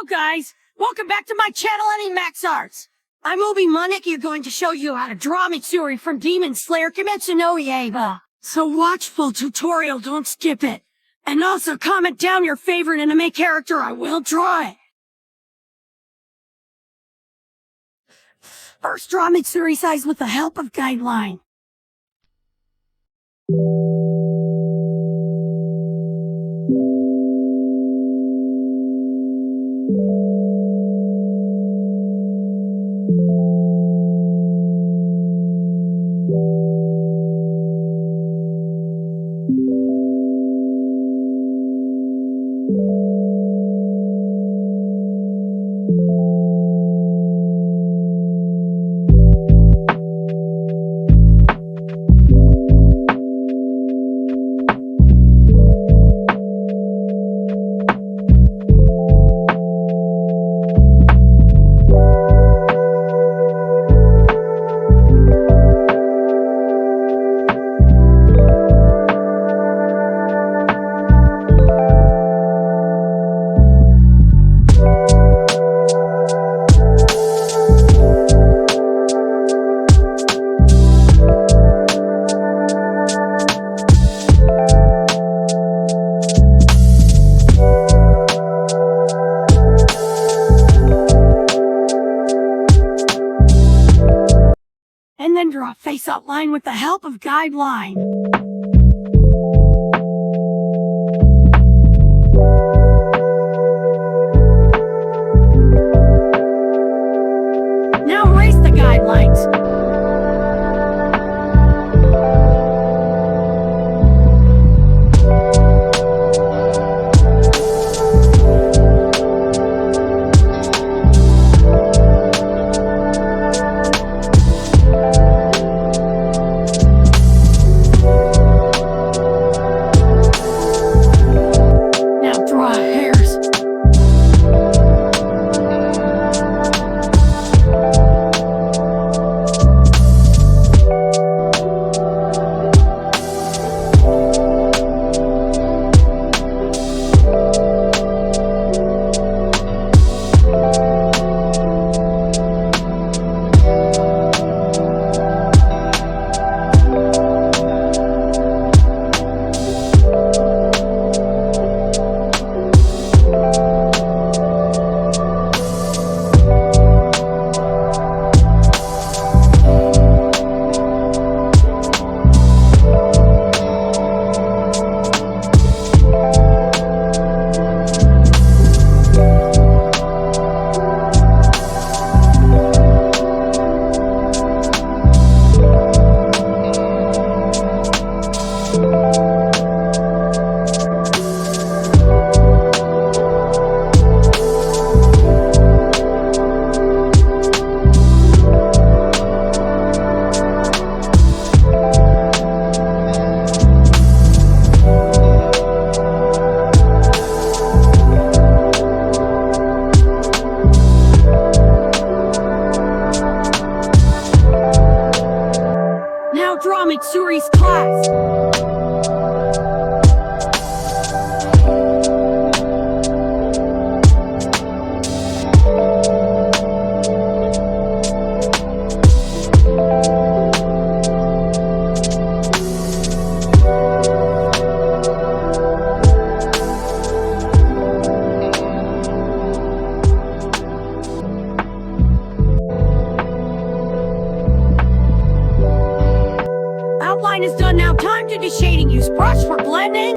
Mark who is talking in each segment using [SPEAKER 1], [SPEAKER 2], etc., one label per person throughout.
[SPEAKER 1] Hello guys, welcome back to my channel, Max Arts. I'm Obi-Maneki, going to show you how to draw Mitsuri from Demon Slayer Kimetsu no Yaiba. So watch full tutorial, don't skip it. And also comment down your favorite anime character, I will draw it. First, draw Mitsuri's eyes with the help of guideline. And then draw a face outline with the help of guideline. Now erase the guidelines. Draw Mitsuri's class. Outline is done, now time to do shading. Use brush for blending.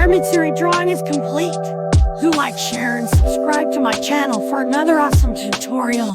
[SPEAKER 1] Mitsuri drawing is complete. Do like, share, and subscribe to my channel for another awesome tutorial.